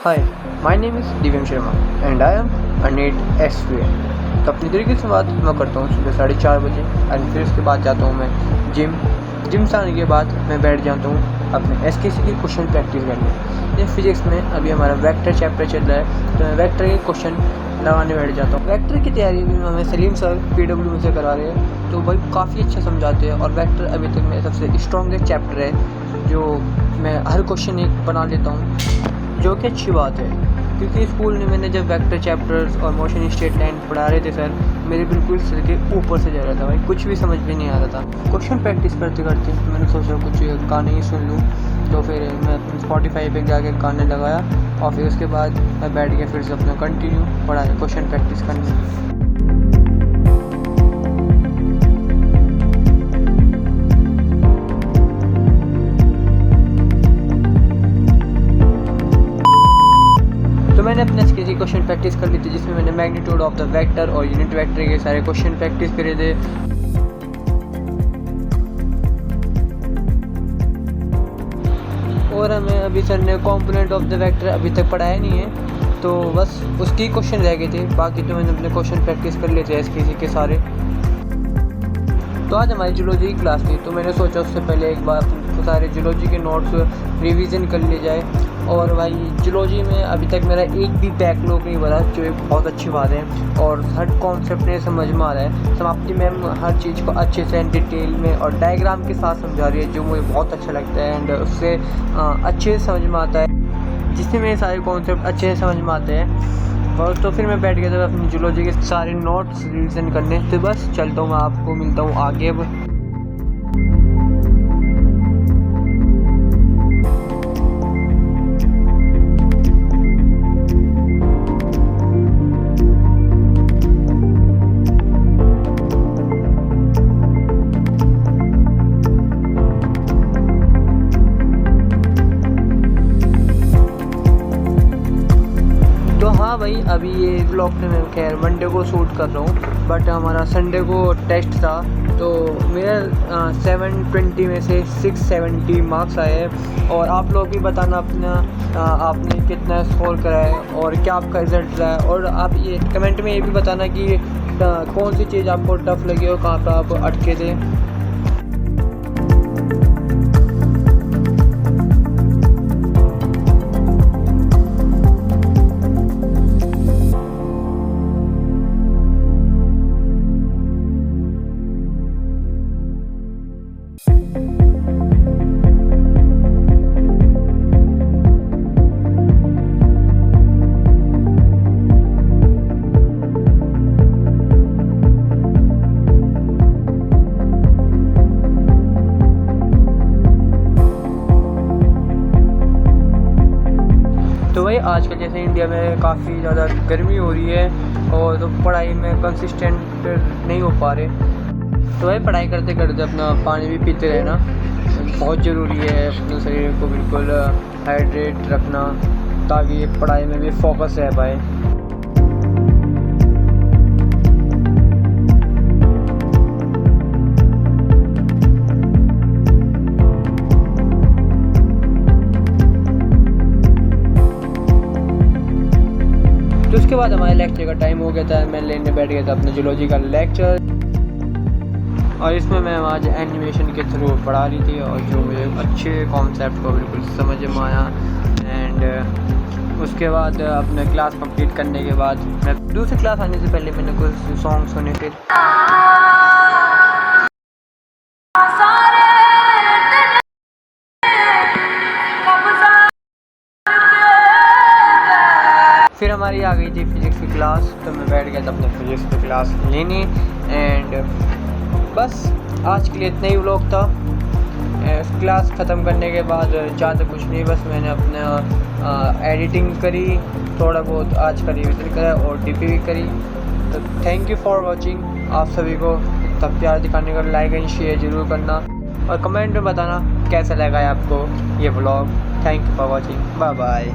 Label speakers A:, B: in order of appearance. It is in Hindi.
A: Hi, my name is Divyansh Sharma and I am a NEET aspirant. तो अपनी तरीके से बात मैं करता हूँ सुबह 4:30 बजे एंड फिर उसके बाद जाता हूँ मैं जिम से आने के बाद मैं बैठ जाता हूँ अपने एसकेसी की क्वेश्चन प्रैक्टिस करने। ये फिजिक्स में अभी हमारा वेक्टर चैप्टर चल रहा है, तो मैं वेक्टर के क्वेश्चन लगाने बैठ जाता हूँ। वेक्टर की तैयारी भी हमें सलीम सर PW से करा रहे हैं, तो भाई काफ़ी अच्छा समझाते हैं। और वेक्टर अभी तक मेरा सबसे स्ट्रॉन्गेस्ट चैप्टर है, जो मैं हर क्वेश्चन एक बना लेता हूँ, जो कि अच्छी बात है। क्योंकि स्कूल में मैंने जब वेक्टर चैप्टर्स और मोशन स्टेट लाइन पढ़ा रहे थे सर, मेरे बिल्कुल सिर के ऊपर से जा रहा था भाई, कुछ भी समझ में नहीं आ रहा था। क्वेश्चन प्रैक्टिस करते करते मैंने सोचा कुछ गाने ही सुन लूँ, तो फिर मैं Spotify पे जाके गाने लगाया और फिर उसके बाद मैं बैठ गया फिर से अपना कंटिन्यू पढ़ा क्वेश्चन प्रैक्टिस करने। तो मैंने अपने एसकेसी क्वेश्चन प्रैक्टिस कर ली थी, जिसमें मैंने मैग्नीट्यूड ऑफ द वेक्टर और यूनिट वेक्टर के सारे क्वेश्चन प्रैक्टिस करे थे। और हमें अभी सर ने कंपोनेंट ऑफ द वेक्टर अभी तक पढ़ाया नहीं है, तो बस उसकी क्वेश्चन रह गए थे, बाकी तो मैंने अपने क्वेश्चन प्रैक्टिस कर लिए थे एसकेसी के सारे। तो आज हमारी जूलॉजी की क्लास थी, तो मैंने सोचा उससे पहले एक बार सारे जूलॉजी के नोट्स रिवीजन कर लिए जाए। और भाई जूलॉजी में अभी तक मेरा एक भी बैकलॉग नहीं बना, जो एक बहुत अच्छी बात है। और हर कॉन्सेप्ट ने समझ में आ रहा है। समाप्ति मैम हर चीज़ को अच्छे से डिटेल में और डायग्राम के साथ समझा रही है, जो मुझे बहुत अच्छा लगता है एंड उससे अच्छे से समझ में आता है, जिससे मेरे सारे कॉन्सेप्ट अच्छे से समझ में आते हैं। और तो फिर मैं बैठ गया था अपनी जूलॉजी के सारे नोट्स रिवीजन करने। तो बस चलता हूँ, मैं आपको मिलता हूँ आगे अब। तो हाँ भाई, अभी ये ब्लॉग में मैं खैर मंडे को शूट कर रहा हूँ, बट हमारा संडे को टेस्ट था, तो मेरा 720 में से 670 मार्क्स आए हैं। और आप लोग भी बताना अपना आपने कितना स्कोर करा है और क्या आपका रिज़ल्ट रहा है। और आप ये कमेंट में ये भी बताना कि कौन सी चीज़ आपको टफ लगी और कहाँ पर आप अटके थे। तो भाई आजकल जैसे इंडिया में काफ़ी ज़्यादा गर्मी हो रही है और तो पढ़ाई में कंसिस्टेंट नहीं हो पा रहे, तो भाई पढ़ाई करते करते अपना पानी भी पीते रहना बहुत ज़रूरी है। अपने शरीर को बिल्कुल हाइड्रेट रखना, ताकि पढ़ाई में भी फोकस रह पाए। तो उसके बाद हमारे लेक्चर का टाइम हो गया था, मैं लेने बैठ गया था अपने जूलॉजी का लेक्चर। और इसमें मैं आज एनिमेशन के थ्रू पढ़ा रही थी, और जो मुझे अच्छे कॉन्सेप्ट को बिल्कुल समझ में आया। एंड उसके बाद अपने क्लास कंप्लीट करने के बाद मैं दूसरी क्लास आने से पहले मैंने कुछ सॉन्ग सुने। फिर हमारी आ गई थी फिज़िक्स की क्लास, तो मैं बैठ गया था अपने फिज़िक्स की क्लास लेने। एंड बस आज के लिए इतना ही व्लॉग था। क्लास ख़त्म करने के बाद ज़्यादा कुछ नहीं, बस मैंने अपना एडिटिंग करी, थोड़ा बहुत आज का रिविज़न करा और DP भी करी। तो थैंक यू फॉर वॉचिंग। आप सभी को इतना प्यार दिखाने का लाइक एंड शेयर ज़रूर करना, और कमेंट में बताना कैसा लगा है आपको ये vlog. Thank you for watching, bye bye.